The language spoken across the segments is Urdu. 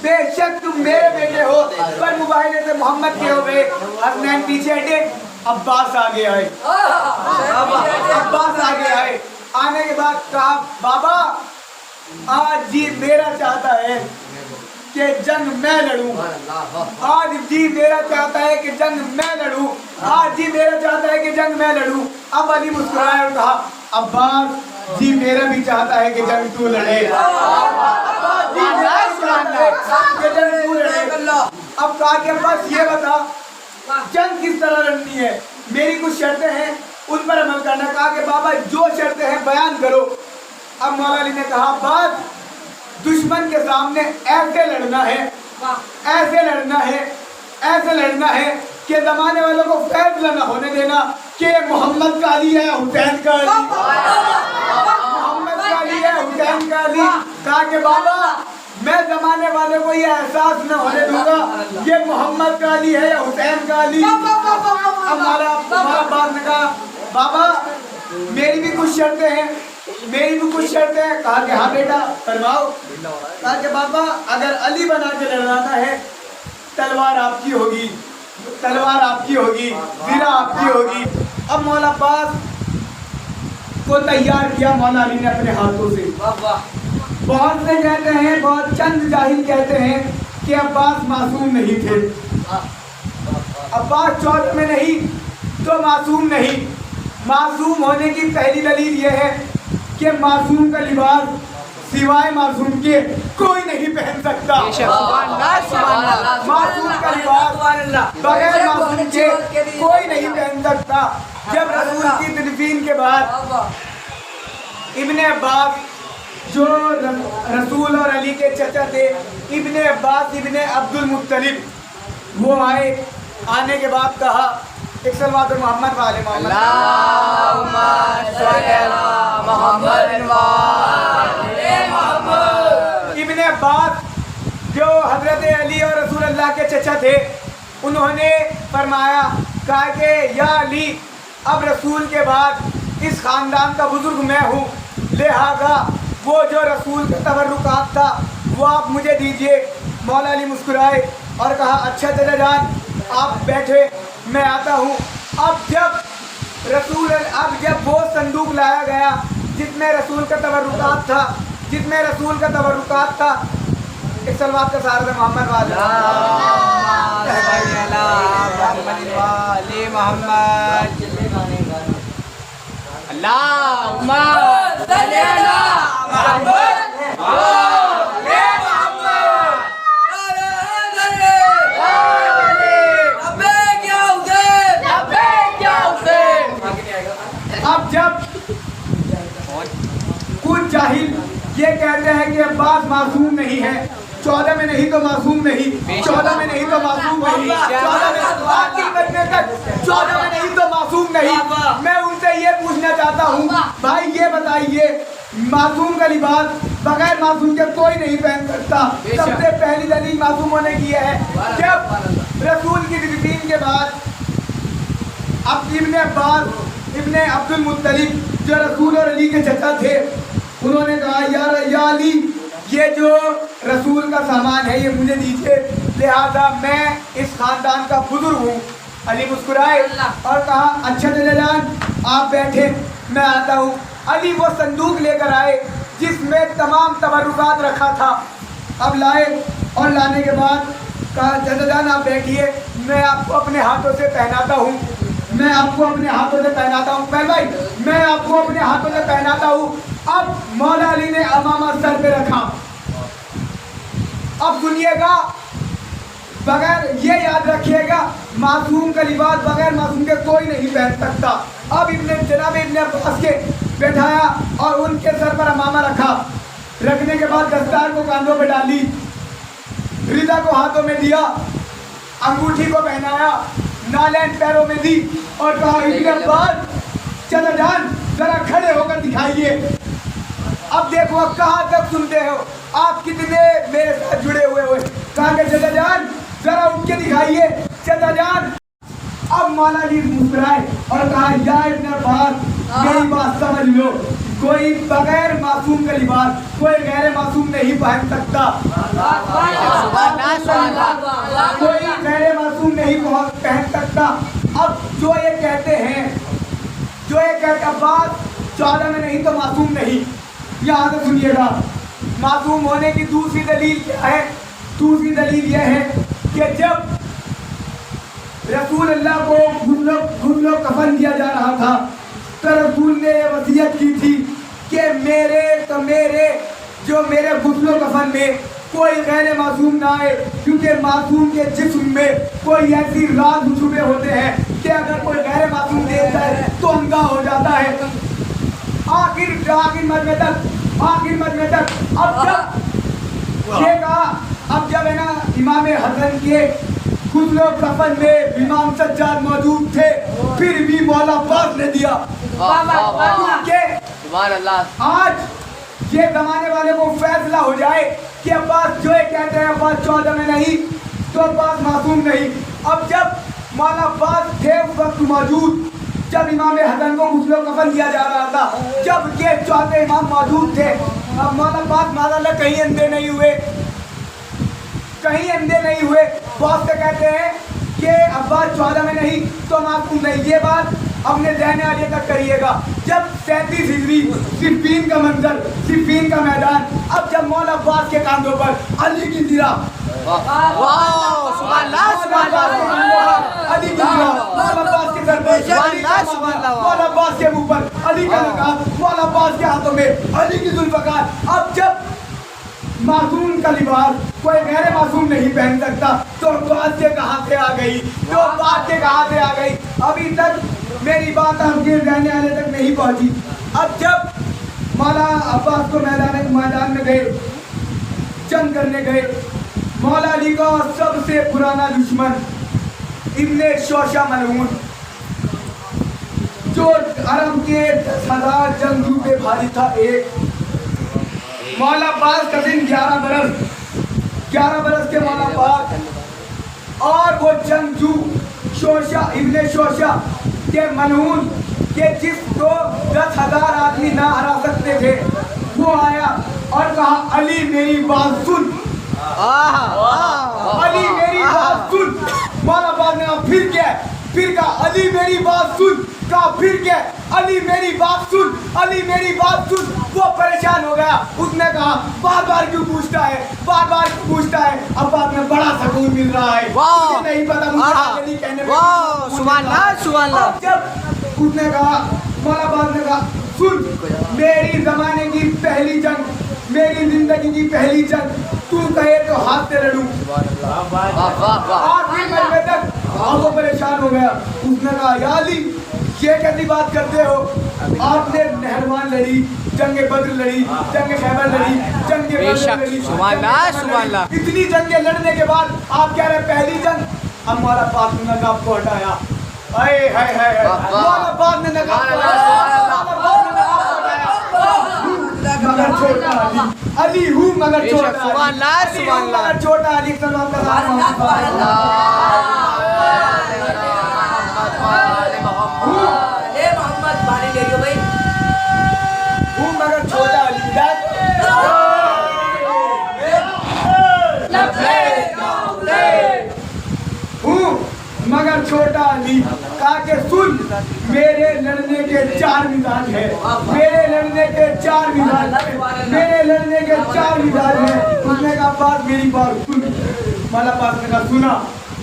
بے شک تم میرے بیٹے ہو پر مباہلے سے محمد کے ہو گئے. حسنین پیچھے ہٹے. عباس آگے آئے. عباس آگے آئے. آنے کے بعد کہا بابا آج جی میرا چاہتا ہے کہ جنگ میں لڑوں. آج جی میرا چاہتا ہے کہ جنگ میں لڑوں. آج جی میرا چاہتا ہے کہ جنگ میں لڑوں. اب علی مسکرائے اور کہا عباس جی میرا بھی چاہتا ہے کہ جنگ تو لڑے. عباس جی میرا بھی چاہتا ہے کہ جنگ تو لڑے. اب کہا کہ عباس یہ بتا جنگ کس طرح لڑنی ہے, میری کچھ شرطیں ہیں ان پر عمل کرنا. کہا کہ بابا جو شرطیں ہیں بیان کرو. اب مولا علی نے کہا بات دشمن کے سامنے ایسے لڑنا ہے, ایسے لڑنا ہے, ایسے لڑنا ہے کہ زمانے والوں کو فیصلہ نہ ہونے دینا کہ محمد کا علی ہے حسین کا علی, محمد کا علی ہے حسین کا علی. کہا کہ بابا میں زمانے والے کو یہ احساس نہ ہونے دوں گا یہ محمد کا علی ہے یا حسین کا علی. اب ہمارا باپ نے کہا بابا میری بھی کچھ شرطیں ہیں, میری بھی کچھ شرطیں ہیں. کہا کہ ہاں بیٹا فرماؤ. کہا کہ بابا اگر علی بنا کے لڑانا ہے تلوار آپ کی ہوگی, تلوار آپ کی ہوگی, زرہ آپ کی ہوگی. اب مولا عباس کو تیار کیا مولا علی نے اپنے ہاتھوں سے. بہت سے کہتے ہیں, بہت چند جاہل کہتے ہیں کہ عباس معصوم نہیں تھے. عباس 14 میں نہیں تو معصوم نہیں. معصوم ہونے کی پہلی دلیل یہ ہے کہ معصوم کا لباس سوائے معصوم کے کوئی نہیں پہن سکتا. معصوم کا لباس بغیر معصوم کے کوئی نہیں پہن سکتا. جب رسول کی تدفین کے بعد ابن عباس جو رسول اور علی کے چچا تھے, ابن عباس ابن عبد المطلب وہ آئے. آنے کے بعد کہا ایک صلوات محمد والے محمد اللہم صلی علی محمد والے محمد. ابن عباس جو حضرت علی اور رسول اللہ کے چچا تھے انہوں نے فرمایا کہا کہ یا علی اب رسول کے بعد اس خاندان کا بزرگ میں ہوں, لہذا وہ جو رسول کا تبرکات تھا وہ آپ مجھے دیجئے. مولا علی مسکرائے اور کہا اچھا چچا جان آپ بیٹھے میں آتا ہوں. اب جب وہ صندوق لایا گیا جس میں رسول کا تبرکات تھا, جس میں رسول کا تبرکات تھا, ایک صلوات کا سہارا محمد والے محمد اللہم صلی علی محمد والے محمد. اب جب کچھ جاہل یہ کہتے ہیں کہ عباس معصوم نہیں ہے, 14 میں نہیں تو معصوم نہیں, 14 میں نہیں تو معصوم نہیں, 14 میں آخری بچنے تک 14 میں نہیں تو معصوم نہیں. میں ان سے یہ پوچھنا چاہتا ہوں بھائی یہ بتائیے معصوم کا لباس بغیر معصوم کے کوئی نہیں پہن سکتا. سب سے پہلی دلیل معصوم ہونے کی ہے جب رسول کی تدفین کے بعد اب ابن عباس ابن عبد المطلب جو رسول اور علی کے چچا تھے انہوں نے کہا یا علی یہ جو رسول کا سامان ہے یہ مجھے دیجیے, لہذا میں اس خاندان کا بزرگ ہوں. علی مسکرائے اور کہا اچھا چچا جان آپ بیٹھے میں آتا ہوں. علی وہ صندوق لے کر آئے جس میں تمام تبرکات رکھا تھا. اب لائے اور لانے کے بعد کہا چچا جان آپ بیٹھیے میں آپ کو اپنے ہاتھوں سے پہناتا ہوں, میں آپ کو اپنے ہاتھوں سے پہناتا ہوں. پہل بھائی میں آپ کو اپنے ہاتھوں سے پہناتا ہوں. اب مولا علی نے امامہ سر پہ رکھا. اب سنیے گا بغیر یہ یاد رکھیے گا معصوم کا لباس بغیر معصوم کے کوئی نہیں پہن سکتا. اب جناب ابن عباس کے بیٹھایا اور ان کے سر پر امامہ رکھا. رکھنے کے بعد دستار کو کاندھوں پہ ڈالی, ردا کو ہاتھوں میں دیا, انگوٹھی کو پہنایا, نالین پیروں میں دی اور کہا ابن عباس چچا جان ذرا کھڑے ہو کر دکھائیے. اب دیکھو کہاں تک سنتے ہو آپ کتنے میرے ساتھ جڑے ہوئے. کہا کہ چچا جان ذرا اٹھ کے دکھائیے چچا جان. اب مولا علی مسکرائے اور کہا یا ابن عباس میری بات سمجھ لو, کوئی بغیر معصوم کا لباس کوئی غیر معصوم نہیں پہن سکتا. کوئی غیر معصوم نہیں پہن سکتا. اب جو یہ کہتے ہیں عباس 14 میں نہیں تو معصوم نہیں, یہاں سے سنیے گا. معصوم ہونے کی دوسری دلیل کیا ہے؟ دوسری دلیل یہ ہے کہ جب رسول اللہ کو غسل و کفن دیا جا رہا تھا تو رسول نے یہ وصیت کی تھی کہ میرے غسل و کفن میں کوئی غیر معصوم نہ آئے, کیونکہ معصوم کے جسم میں کوئی ایسی راز چھپے ہوتے ہیں کہ اگر کوئی غیر معصوم دیکھ جائے تو انگا ہو جاتا ہے. آخر مجمع تک اب جب ہے نا امام حسن کے غسل و کفن میں امام سجاد موجود تھے, پھر بھی مولا عباس نے دیا. آج یہ زمانے والے کو فیصلہ ہو جائے کہ عباس جو کہتے ہیں عباس 14 میں نہیں تو عباس معصوم نہیں. اب جب مولا عباس تھے اس وقت موجود, جب امام حسن کو غسل و کفن دیا جا رہا تھا, جب یہ چوتھے امام موجود تھے, اب مولا عباس معاذاللہ کہیں اندھے نہیں ہوئے. باس سے کہتے ہیں کہ عباس 14 میں نہیں تو معصوم نہیں. یہ بات اپنے ذہن عالیہ تک کریے گا. جب 37 ہجری صفین کا منظر, صفین کا میدان, اب جب مولا عباس کے کاندھوں پر علی کی زرہ, مولا عباس کے منہ پر علی کا نقاب, مولا عباس کے ہاتھوں میں علی کی ذوالفقار. اب جب معصوم کا لباس کوئی غیر معصوم نہیں پہن سکتا تو عباس کے کہاں سے آ گئی, ابھی تک میری بات آپ کے ذہن آنے تک نہیں پہنچی. اب جب مولا عباس کو میدان میں گئے, جنگ کرنے گئے, مولا علی کا سب سے پرانا دشمن ابن شوشہ ملعون, جو عرب کے 10,000 جنگجو پہ بھاری تھا, ایک مولا عباس کا دن 11 برس کے مولا عباس, اور وہ جنگجو ابن شوشہ کے ملعون کہ جس کو 10,000 آدمی نہ ہرا سکتے تھے, وہ آیا اور کہا علی میری بات سن, علی میری بات سن. مولا عباس نے کہا پھر کہا علی میری بات سن, پھر کیا علی میری بات سن. وہ پریشان ہو گیا, اس نے کہا بار بار کیوں پوچھتا ہے. عباس میں بڑا سکون مل رہا ہے, مجھے نہیں پتا مجھے کہنے میں. جب اس نے کہا, مولا عباس نے کہا سن, میری زمانے کی پہلی جنگ, میری زندگی کی پہلی جنگ, تو کہے تو ہاتھ سے لڑوں. آخری مجمع تک وہ پریشان ہو گیا. اس نے کہا یا علی یہ کیسی بات کرتے ہو, آپ نے نہروان لڑی, جنگ بدر لڑی, جنگ خیبر لڑی, جنگ لڑی, اتنی جنگیں لڑنے کے بعد آپ کہہ رہے پہلی جنگ. اب مولا عباس نے نقاب کو ہٹایا, مولا عباس نے نقاب کو ہٹایا, مگر چھوٹا علی ہوں, مگر چھوٹا علی صلی اللہ علیہ مگر چھوٹا علی کہا کہ سن, میرے لڑنے کے 4 مزاج ہیں, اس نے کہا عباس میری بات سن. مولا عباس نے کہا سنا.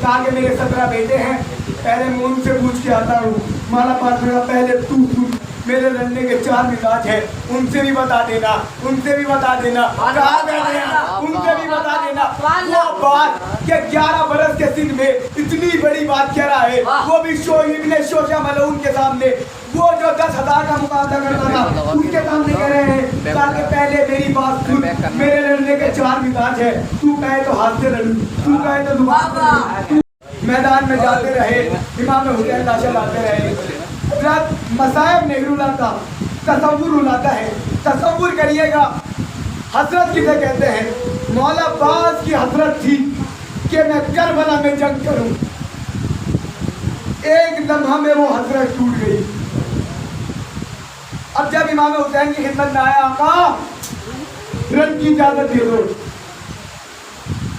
کہا کہ میرے 17 بیٹے ہیں, پہلے میں ان سے پوچھ کے آتا ہوں. مولا عباس نے کہا پہلے تو سن, میرے لڑنے کے 4 مزاج ہیں, ان سے بھی بتا دینا. کہا ان سے بھی بتا دینا. وہ بات کہ 11 برس کے سن میں اتنی بڑی بات کہہ رہا ہے, وہ بھی ابن شوشہ ملعون کے سامنے, وہ جو 10,000 کا مقابلہ کرتا تھا ان کے سامنے کہہ رہے ہیں تاکہ پہلے میری بات سن, میرے لڑنے کے 4 مزاج ہے, تو کہے تو ہاتھ سے لڑوں, تو کہے تو زبان سے لڑوں. میدان میں جاتے رہے, امام حسین لاشیں لاتے رہے. مصائب نہراللہ کا تصور الاتا ہے. تصور کریے گا حسرت کسے کہتے ہیں. مولا عباس کی حسرت تھی کہ میں کربلا میں جنگ کروں, ایک لمحہ میں وہ حسرت ٹوٹ گئی. اب جب امام حسین کی خدمت میں آیا, آقا رن کی اجازت دے دو,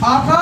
آقا